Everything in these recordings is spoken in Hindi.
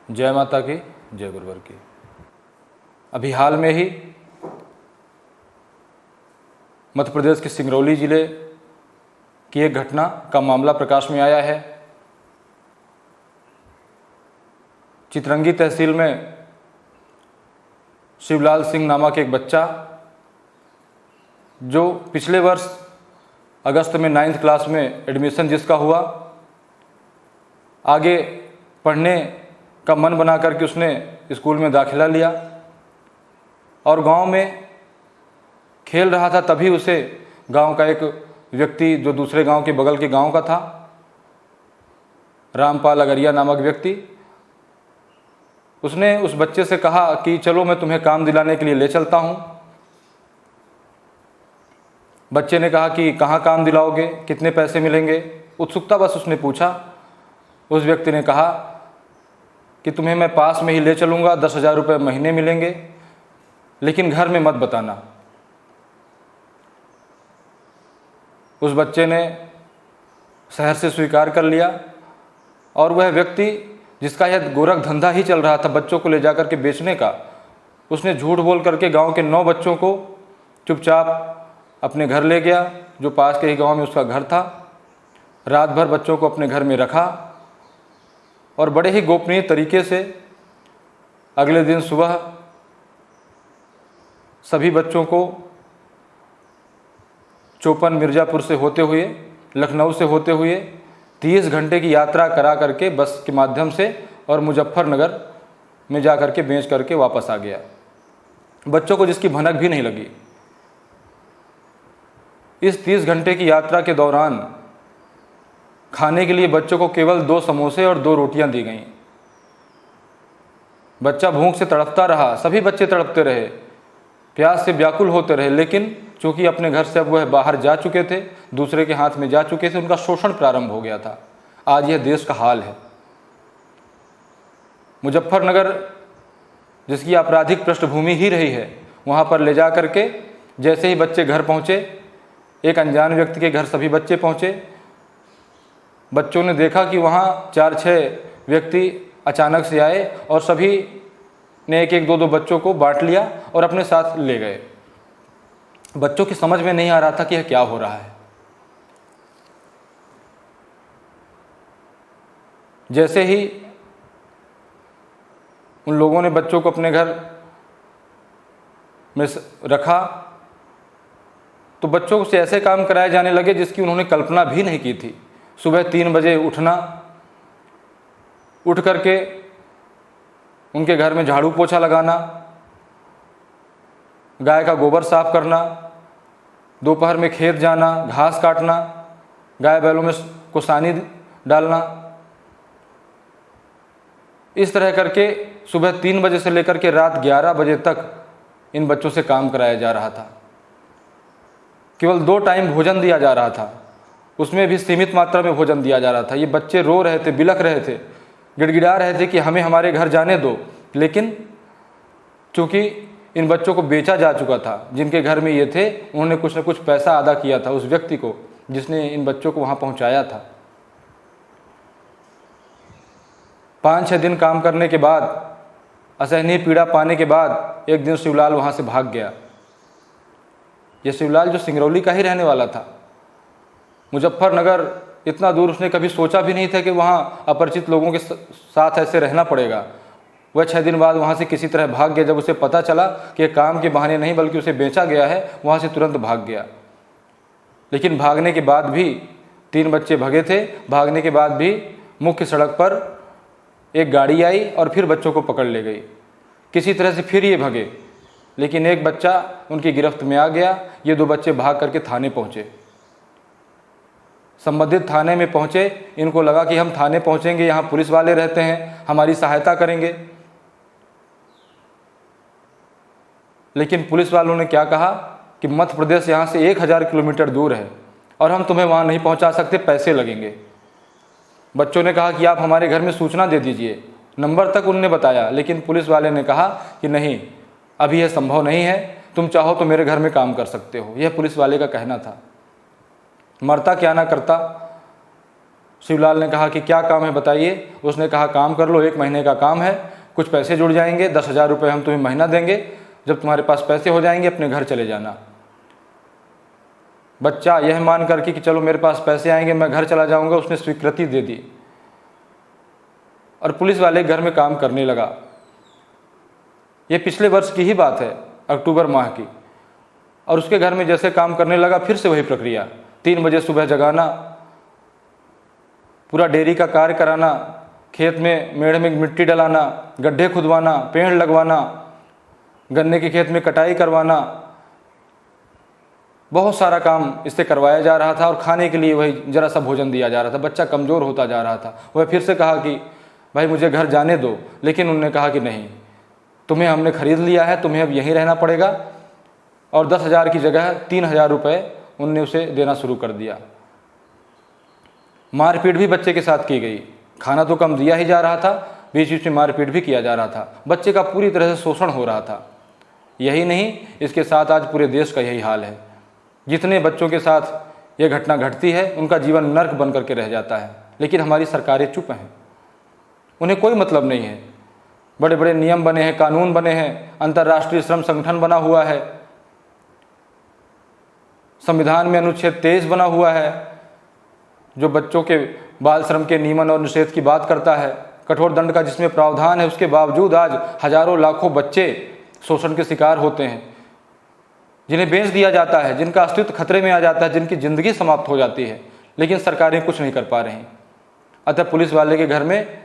जय माता की, जय गुरुवर की। अभी हाल में ही मध्य प्रदेश के सिंगरौली जिले की एक घटना का मामला प्रकाश में आया है। चितरंगी तहसील में शिवलाल सिंह नामक एक बच्चा, जो पिछले वर्ष अगस्त में 9th क्लास में एडमिशन जिसका हुआ, आगे पढ़ने का मन बना करके उसने स्कूल में दाखिला लिया और गांव में खेल रहा था। तभी उसे गांव का एक व्यक्ति, जो दूसरे गांव के बगल के गांव का था, रामपाल अगरिया नामक व्यक्ति, उसने उस बच्चे से कहा कि चलो मैं तुम्हें काम दिलाने के लिए ले चलता हूं। बच्चे ने कहा कि कहाँ काम दिलाओगे, कितने पैसे मिलेंगे। उत्सुकता बस उसने पूछा। उस व्यक्ति ने कहा कि तुम्हें मैं पास में ही ले चलूँगा, 10,000 रुपये महीने मिलेंगे, लेकिन घर में मत बताना। उस बच्चे ने शहर से स्वीकार कर लिया और वह व्यक्ति, जिसका यह गोरख धंधा ही चल रहा था बच्चों को ले जाकर के बेचने का, उसने झूठ बोल करके गांव के 9 बच्चों को चुपचाप अपने घर ले गया, जो पास के ही गांव में उसका घर था। रात भर बच्चों को अपने घर में रखा और बड़े ही गोपनीय तरीके से अगले दिन सुबह सभी बच्चों को चौपन मिर्ज़ापुर से होते हुए, लखनऊ से होते हुए 30 घंटे की यात्रा करा करके बस के माध्यम से और मुजफ्फरनगर में जा करके बेच करके वापस आ गया। बच्चों को जिसकी भनक भी नहीं लगी। इस 30 घंटे की यात्रा के दौरान खाने के लिए बच्चों को केवल 2 समोसे और 2 रोटियां दी गईं। बच्चा भूख से तड़पता रहा, सभी बच्चे तड़पते रहे, प्यास से व्याकुल होते रहे, लेकिन चूंकि अपने घर से अब वह बाहर जा चुके थे, दूसरे के हाथ में जा चुके थे, उनका शोषण प्रारंभ हो गया था। आज यह देश का हाल है। मुजफ्फरनगर, जिसकी आपराधिक पृष्ठभूमि ही रही है, वहाँ पर ले जा करके जैसे ही बच्चे घर पहुँचे, एक अनजान व्यक्ति के घर सभी बच्चे पहुँचे। बच्चों ने देखा कि वहाँ 4-6 व्यक्ति अचानक से आए और सभी ने एक 2-2 बच्चों को बांट लिया और अपने साथ ले गए। बच्चों की समझ में नहीं आ रहा था कि यह क्या हो रहा है। जैसे ही उन लोगों ने बच्चों को अपने घर में रखा, तो बच्चों से ऐसे काम कराए जाने लगे जिसकी उन्होंने कल्पना भी नहीं की थी। सुबह 3 बजे उठना, उठ करके उनके घर में झाड़ू पोछा लगाना, गाय का गोबर साफ करना, दोपहर में खेत जाना, घास काटना, गाय बैलों में को सानी डालना। इस तरह करके सुबह 3 बजे से लेकर के रात 11 बजे तक इन बच्चों से काम कराया जा रहा था। केवल 2 टाइम भोजन दिया जा रहा था, उसमें भी सीमित मात्रा में भोजन दिया जा रहा था। ये बच्चे रो रहे थे, बिलख रहे थे, गिड़गिड़ा रहे थे कि हमें हमारे घर जाने दो, लेकिन चूँकि इन बच्चों को बेचा जा चुका था, जिनके घर में ये थे, उन्होंने कुछ न कुछ पैसा अदा किया था उस व्यक्ति को जिसने इन बच्चों को वहाँ पहुँचाया था। 5-6 दिन काम करने के बाद, असहनीय पीड़ा पाने के बाद, एक दिन शिवलाल वहाँ से भाग गया। ये शिवलाल जो सिंगरौली का ही रहने वाला था, मुजफ्फरनगर इतना दूर उसने कभी सोचा भी नहीं था कि वहाँ अपरिचित लोगों के साथ ऐसे रहना पड़ेगा। वह 6 दिन बाद वहाँ से किसी तरह भाग गया। जब उसे पता चला कि ये काम के बहाने नहीं बल्कि उसे बेचा गया है, वहाँ से तुरंत भाग गया। लेकिन भागने के बाद भी 3 बच्चे भगे थे। भागने के बाद भी मुख्य सड़क पर एक गाड़ी आई और फिर बच्चों को पकड़ ले गई। किसी तरह से फिर ये भगे, लेकिन एक बच्चा उनकी गिरफ्त में आ गया। ये 2 बच्चे भाग करके थाने पहुँचे। संबंधित थाने में पहुँचे, इनको लगा कि हम थाने पहुँचेंगे, यहाँ पुलिस वाले रहते हैं, हमारी सहायता करेंगे। लेकिन पुलिस वालों ने क्या कहा कि मध्य प्रदेश यहाँ से 1000 किलोमीटर दूर है और हम तुम्हें वहाँ नहीं पहुँचा सकते, पैसे लगेंगे। बच्चों ने कहा कि आप हमारे घर में सूचना दे दीजिए। नंबर तक उन्होंने बताया, लेकिन पुलिस वाले ने कहा कि नहीं, अभी यह संभव नहीं है, तुम चाहो तो मेरे घर में काम कर सकते हो। यह पुलिस वाले का कहना था। मरता क्या ना करता, शिवलाल ने कहा कि क्या काम है बताइए। उसने कहा काम कर लो, 1 महीने का काम है, कुछ पैसे जुड़ जाएंगे, 10,000 रुपये हम तुम्हें महीना देंगे, जब तुम्हारे पास पैसे हो जाएंगे अपने घर चले जाना। बच्चा यह मान करके कि चलो मेरे पास पैसे आएंगे मैं घर चला जाऊंगा, उसने स्वीकृति दे दी और पुलिस वाले घर में काम करने लगा। ये पिछले वर्ष की ही बात है, अक्टूबर माह की। और उसके घर में जैसे काम करने लगा फिर से वही प्रक्रिया, 3 बजे सुबह जगाना, पूरा डेयरी का कार्य कराना, खेत में मेड़ में मिट्टी डलाना, गड्ढे खुदवाना, पेड़ लगवाना, गन्ने के खेत में कटाई करवाना, बहुत सारा काम इससे करवाया जा रहा था। और खाने के लिए वही जरा सा भोजन दिया जा रहा था। बच्चा कमज़ोर होता जा रहा था। वह फिर से कहा कि भाई मुझे घर जाने दो, लेकिन उन्होंने कहा कि नहीं, तुम्हें हमने खरीद लिया है, तुम्हें अब यहीं रहना पड़ेगा। और 10,000 की जगह 3,000 रुपये उनने उसे देना शुरू कर दिया। मारपीट भी बच्चे के साथ की गई। खाना तो कम दिया ही जा रहा था, बीच बीच में मारपीट भी किया जा रहा था। बच्चे का पूरी तरह से शोषण हो रहा था। यही नहीं, इसके साथ आज पूरे देश का यही हाल है। जितने बच्चों के साथ ये घटना घटती है उनका जीवन नर्क बन करके रह जाता है, लेकिन हमारी सरकारें चुप हैं, उन्हें कोई मतलब नहीं है। बड़े बड़े नियम बने हैं, कानून बने हैं, अंतर्राष्ट्रीय श्रम संगठन बना हुआ है, संविधान में अनुच्छेद 23 बना हुआ है जो बच्चों के बाल श्रम के नियमन और निषेध की बात करता है, कठोर दंड का जिसमें प्रावधान है। उसके बावजूद आज हजारों लाखों बच्चे शोषण के शिकार होते हैं, जिन्हें बेच दिया जाता है, जिनका अस्तित्व खतरे में आ जाता है, जिनकी ज़िंदगी समाप्त हो जाती है, लेकिन सरकारें कुछ नहीं कर पा रही। अतः पुलिस वाले के घर में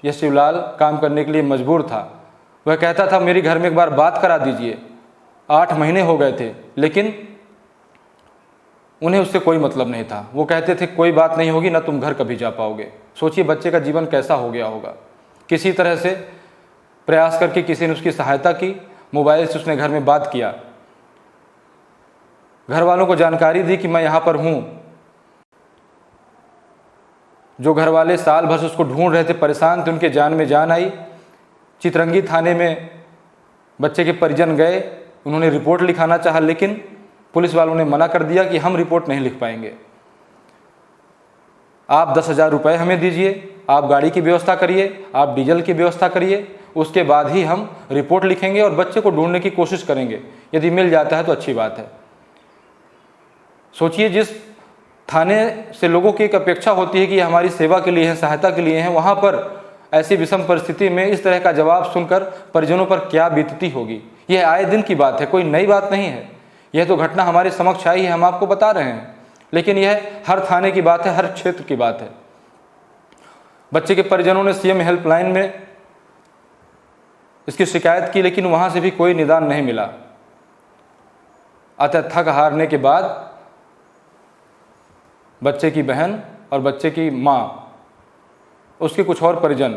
यह शिवलाल काम करने के लिए मजबूर था। वह कहता था मेरे घर में एक बार बात करा दीजिए। 8 महीने हो गए थे, लेकिन उन्हें उससे कोई मतलब नहीं था। वो कहते थे कोई बात नहीं होगी, ना तुम घर कभी जा पाओगे। सोचिए बच्चे का जीवन कैसा हो गया होगा। किसी तरह से प्रयास करके किसी ने उसकी सहायता की, मोबाइल से उसने घर में बात किया, घर वालों को जानकारी दी कि मैं यहाँ पर हूँ। जो घर वाले साल भर से उसको ढूंढ रहे थे, परेशान थे, उनके जान में जान आई। चितरंगी थाने में बच्चे के परिजन गए, उन्होंने रिपोर्ट लिखाना चाहा, लेकिन पुलिस वालों ने मना कर दिया कि हम रिपोर्ट नहीं लिख पाएंगे। आप 10,000 रुपये हमें दीजिए, आप गाड़ी की व्यवस्था करिए, आप डीजल की व्यवस्था करिए, उसके बाद ही हम रिपोर्ट लिखेंगे और बच्चे को ढूंढने की कोशिश करेंगे। यदि मिल जाता है तो अच्छी बात है। सोचिए, जिस थाने से लोगों की एक अपेक्षा होती है कि हमारी सेवा के लिए है, सहायता के लिए हैं, वहाँ पर ऐसी विषम परिस्थिति में इस तरह का जवाब सुनकर परिजनों पर क्या बीतती होगी। यह आए दिन की बात है, कोई नई बात नहीं है। यह तो घटना हमारे समक्ष आई है, हम आपको बता रहे हैं, लेकिन यह हर थाने की बात है, हर क्षेत्र की बात है। बच्चे के परिजनों ने सीएम हेल्पलाइन में इसकी शिकायत की, लेकिन वहाँ से भी कोई निदान नहीं मिला। अतः थक हारने के बाद बच्चे की बहन और बच्चे की माँ, उसके कुछ और परिजन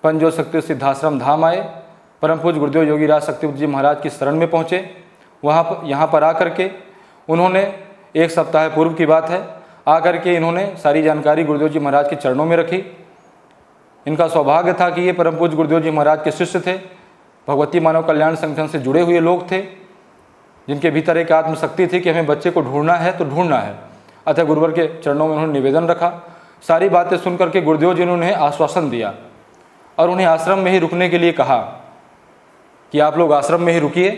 पंजो शक्ति सिद्धाश्रम धाम आए। परम पूज्य गुरुदेव योगी राज शक्तिपति जी महाराज की शरण में पहुँचे। यहाँ पर आकर के उन्होंने 1 सप्ताह पूर्व की बात है, आकर के इन्होंने सारी जानकारी गुरुदेव जी महाराज के चरणों में रखी। इनका सौभाग्य था कि ये परम पूज्य गुरुदेव जी महाराज के शिष्य थे, भगवती मानव कल्याण संगठन से जुड़े हुए लोग थे, जिनके भीतर एक आत्मशक्ति थी कि हमें बच्चे को ढूंढना है तो ढूंढना है। अतः गुरुवर के चरणों में उन्होंने निवेदन रखा। सारी बातें सुनकर के गुरुदेव जी ने उन्हें आश्वासन दिया और उन्हें आश्रम में ही रुकने के लिए कहा कि आप लोग आश्रम में ही रुकिए,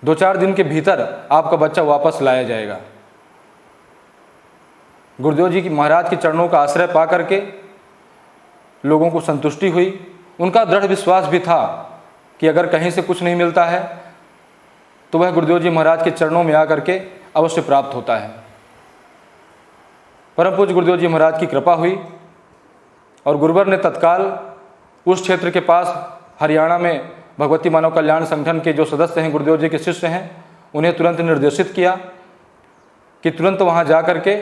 2-4 दिन के भीतर आपका बच्चा वापस लाया जाएगा। गुरुदेव जी की महाराज के चरणों का आश्रय पा करके लोगों को संतुष्टि हुई। उनका दृढ़ विश्वास भी था कि अगर कहीं से कुछ नहीं मिलता है तो वह गुरुदेव जी महाराज के चरणों में आकर के अवश्य प्राप्त होता है। परम पूज्य गुरुदेव जी महाराज की कृपा हुई और गुरुवर ने तत्काल उस क्षेत्र के पास हरियाणा में भगवती मानव कल्याण संगठन के जो सदस्य हैं, गुरुदेव जी के शिष्य हैं, उन्हें तुरंत निर्देशित किया कि तुरंत वहाँ जा कर के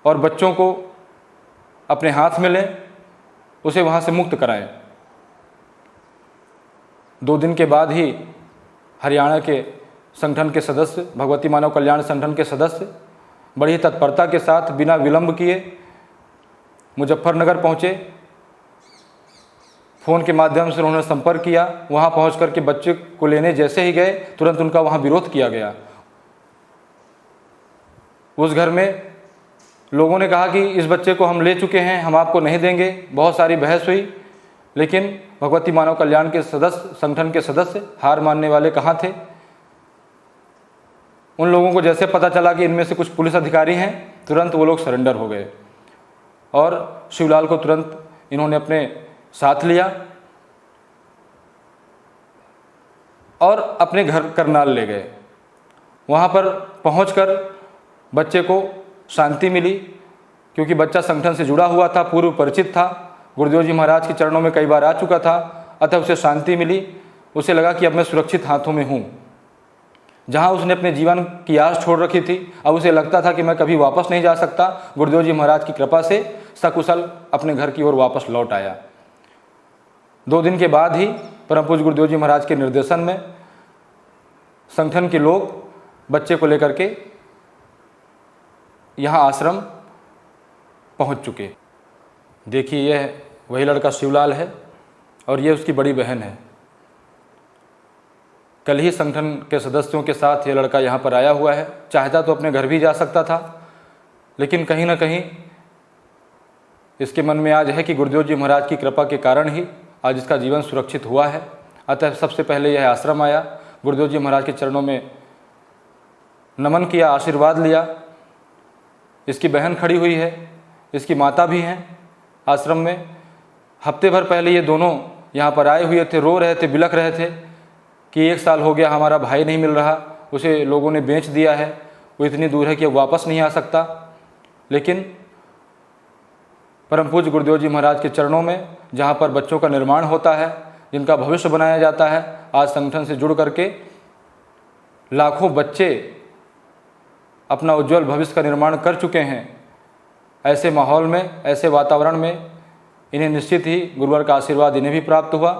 और बच्चों को अपने हाथ में लें, उसे वहाँ से मुक्त कराएं। 2 दिन के बाद ही हरियाणा के संगठन के सदस्य, भगवती मानव कल्याण संगठन के सदस्य बड़ी तत्परता के साथ बिना विलंब किए मुजफ्फरनगर पहुँचे। फ़ोन के माध्यम से उन्होंने संपर्क किया। वहाँ पहुँच कर के बच्चे को लेने जैसे ही गए, तुरंत उनका वहाँ विरोध किया गया। उस घर में लोगों ने कहा कि इस बच्चे को हम ले चुके हैं, हम आपको नहीं देंगे। बहुत सारी बहस हुई, लेकिन भगवती मानव कल्याण के सदस्य, संगठन के सदस्य हार मानने वाले कहाँ थे। उन लोगों को जैसे पता चला कि इनमें से कुछ पुलिस अधिकारी हैं, तुरंत वो लोग सरेंडर हो गए और शिवलाल को तुरंत इन्होंने अपने साथ लिया और अपने घर करनाल ले गए। वहाँ पर पहुंचकर बच्चे को शांति मिली, क्योंकि बच्चा संगठन से जुड़ा हुआ था, पूर्व परिचित था, गुरुदेव जी महाराज के चरणों में कई बार आ चुका था, अतः उसे शांति मिली। उसे लगा कि अब मैं सुरक्षित हाथों में हूँ। जहाँ उसने अपने जीवन की आस छोड़ रखी थी, अब उसे लगता था कि मैं कभी वापस नहीं जा सकता। गुरुदेव जी महाराज की कृपा से सकुशल अपने घर की ओर वापस लौट आया। 2 दिन के बाद ही परम पूज्य गुरुदेव जी महाराज के निर्देशन में संगठन के लोग बच्चे को लेकर के यहाँ आश्रम पहुँच चुके। देखिए, यह वही लड़का शिवलाल है और ये उसकी बड़ी बहन है। कल ही संगठन के सदस्यों के साथ ये लड़का यहाँ पर आया हुआ है। चाहता तो अपने घर भी जा सकता था, लेकिन कहीं ना कहीं इसके मन में आज है कि गुरुदेव जी महाराज की कृपा के कारण ही आज इसका जीवन सुरक्षित हुआ है। अतः सबसे पहले यह आश्रम आया, गुरुदेव जी महाराज के चरणों में नमन किया, आशीर्वाद लिया। इसकी बहन खड़ी हुई है, इसकी माता भी हैं आश्रम में। हफ्ते भर पहले ये दोनों यहाँ पर आए हुए थे, रो रहे थे, बिलख रहे थे कि 1 साल हो गया हमारा भाई नहीं मिल रहा, उसे लोगों ने बेच दिया है, वो इतनी दूर है कि अब वापस नहीं आ सकता। लेकिन परम पूज्य गुरुदेव जी महाराज के चरणों में, जहाँ पर बच्चों का निर्माण होता है, जिनका भविष्य बनाया जाता है, आज संगठन से जुड़ करके लाखों बच्चे अपना उज्जवल भविष्य का निर्माण कर चुके हैं। ऐसे माहौल में, ऐसे वातावरण में इन्हें निश्चित ही गुरुवर का आशीर्वाद इन्हें भी प्राप्त हुआ।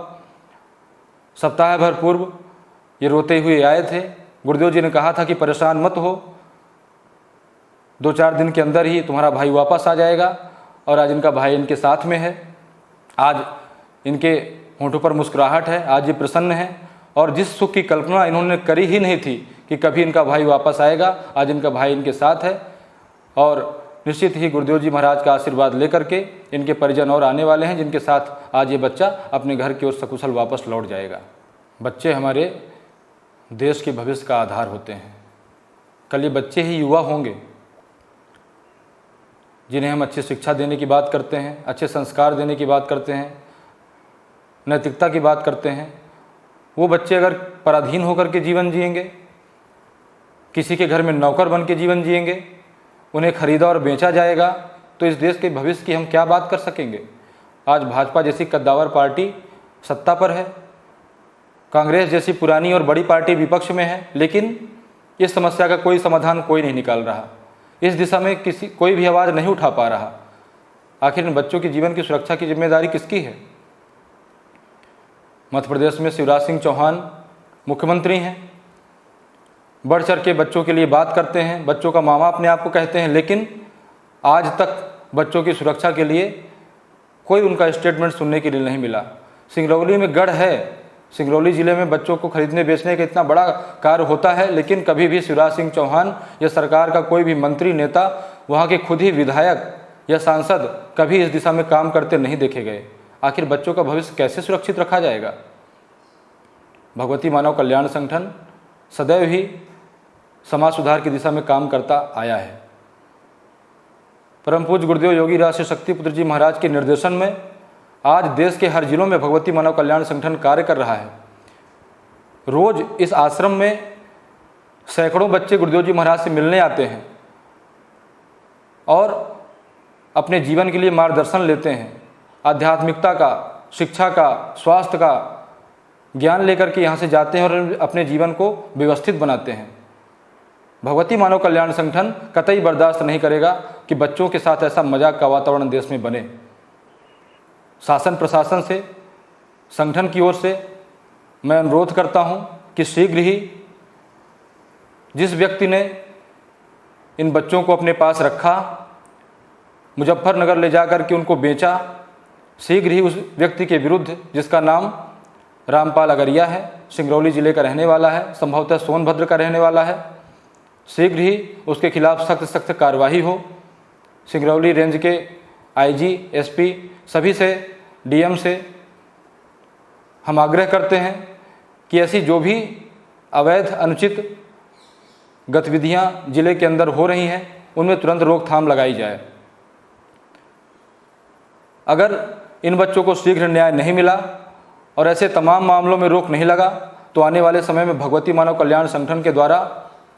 सप्ताह भर पूर्व ये रोते हुए आए थे। गुरुदेव जी ने कहा था कि परेशान मत हो, 2-4 दिन के अंदर ही तुम्हारा भाई वापस आ जाएगा। और आज इनका भाई इनके साथ में है। आज इनके होंठों पर मुस्कुराहट है, आज ये प्रसन्न है। और जिस सुख की कल्पना इन्होंने करी ही नहीं थी कि कभी इनका भाई वापस आएगा, आज इनका भाई इनके साथ है। और निश्चित ही गुरुदेव जी महाराज का आशीर्वाद लेकर के इनके परिजन और आने वाले हैं, जिनके साथ आज ये बच्चा अपने घर की ओर सकुशल वापस लौट जाएगा। बच्चे हमारे देश के भविष्य का आधार होते हैं। कल ये बच्चे ही युवा होंगे जिन्हें हम अच्छी शिक्षा देने की बात करते हैं, अच्छे संस्कार देने की बात करते हैं, नैतिकता की बात करते हैं। वो बच्चे अगर पराधीन होकर के जीवन जिएंगे, किसी के घर में नौकर बन के जीवन जिएंगे, उन्हें खरीदा और बेचा जाएगा, तो इस देश के भविष्य की हम क्या बात कर सकेंगे। आज भाजपा जैसी कद्दावर पार्टी सत्ता पर है, कांग्रेस जैसी पुरानी और बड़ी पार्टी विपक्ष में है, लेकिन इस समस्या का कोई समाधान कोई नहीं निकाल रहा। इस दिशा में कोई भी आवाज़ नहीं उठा पा रहा। आखिर इन बच्चों के जीवन की सुरक्षा की जिम्मेदारी किसकी है। मध्य प्रदेश में शिवराज सिंह चौहान मुख्यमंत्री हैं, बढ़ चढ़ के बच्चों के लिए बात करते हैं, बच्चों का मामा अपने आप को कहते हैं, लेकिन आज तक बच्चों की सुरक्षा के लिए कोई उनका स्टेटमेंट सुनने के लिए नहीं मिला। सिंगरौली में गढ़ है, सिंगरौली ज़िले में बच्चों को खरीदने बेचने का इतना बड़ा कार्य होता है, लेकिन कभी भी शिवराज सिंह चौहान या सरकार का कोई भी मंत्री, नेता, वहाँ के खुद ही विधायक या सांसद कभी इस दिशा में काम करते नहीं देखे गए। आखिर बच्चों का भविष्य कैसे सुरक्षित रखा जाएगा। भगवती मानव कल्याण संगठन सदैव ही समाज सुधार की दिशा में काम करता आया है। परम पूज्य गुरुदेव योगी राज श्री शक्तिपुत्र जी महाराज के निर्देशन में आज देश के हर जिलों में भगवती मानव कल्याण संगठन कार्य कर रहा है। रोज इस आश्रम में सैकड़ों बच्चे गुरुदेव जी महाराज से मिलने आते हैं और अपने जीवन के लिए मार्गदर्शन लेते हैं। आध्यात्मिकता का, शिक्षा का, स्वास्थ्य का ज्ञान लेकर के यहाँ से जाते हैं और अपने जीवन को व्यवस्थित बनाते हैं। भगवती मानव कल्याण संगठन कतई बर्दाश्त नहीं करेगा कि बच्चों के साथ ऐसा मजाक का वातावरण देश में बने। शासन प्रशासन से, संगठन की ओर से मैं अनुरोध करता हूँ कि शीघ्र ही जिस व्यक्ति ने इन बच्चों को अपने पास रखा, मुजफ्फरनगर ले जाकर के उनको बेचा, शीघ्र ही उस व्यक्ति के विरुद्ध, जिसका नाम रामपाल अगरिया है, सिंगरौली ज़िले का रहने वाला है, संभवतः सोनभद्र का रहने वाला है, शीघ्र ही उसके खिलाफ सख्त कार्रवाई हो सिंगरौली रेंज के आईजी, एसपी सभी से, डीएम से हम आग्रह करते हैं कि ऐसी जो भी अवैध अनुचित गतिविधियां जिले के अंदर हो रही हैं उनमें तुरंत रोकथाम लगाई जाए। अगर इन बच्चों को शीघ्र न्याय नहीं मिला और ऐसे तमाम मामलों में रोक नहीं लगा तो आने वाले समय में भगवती मानव कल्याण संगठन के द्वारा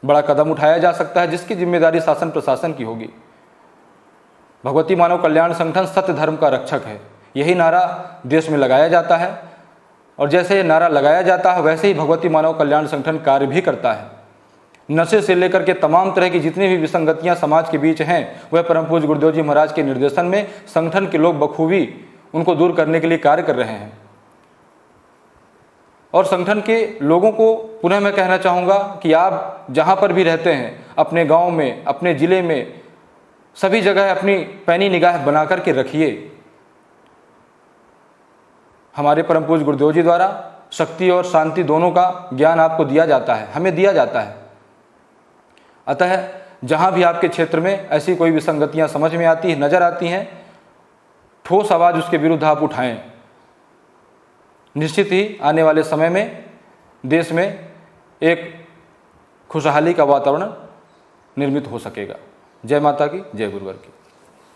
बड़ा कदम उठाया जा सकता है, जिसकी जिम्मेदारी शासन प्रशासन की होगी। भगवती मानव कल्याण संगठन सत्य धर्म का रक्षक है, यही नारा देश में लगाया जाता है और जैसे ये नारा लगाया जाता है वैसे ही भगवती मानव कल्याण संगठन कार्य भी करता है। नशे से लेकर के तमाम तरह की जितनी भी विसंगतियां समाज के बीच हैं वह परम पूज्य गुरुदेव जी महाराज के निर्देशन में संगठन के लोग बखूबी उनको दूर करने के लिए कार्य कर रहे हैं। और संगठन के लोगों को पुनः मैं कहना चाहूँगा कि आप जहाँ पर भी रहते हैं, अपने गांव में, अपने ज़िले में, सभी जगह अपनी पैनी निगाह बना कर के रखिए। हमारे परम पूज्य गुरुदेव जी द्वारा शक्ति और शांति दोनों का ज्ञान आपको दिया जाता है, हमें दिया जाता है। अतः जहाँ भी आपके क्षेत्र में ऐसी कोई विसंगतियाँ समझ में आती है, नज़र आती हैं, ठोस आवाज़ उसके विरुद्ध आप उठाएं। निश्चित ही आने वाले समय में देश में एक खुशहाली का वातावरण निर्मित हो सकेगा। जय माता की, जय गुरुवर की।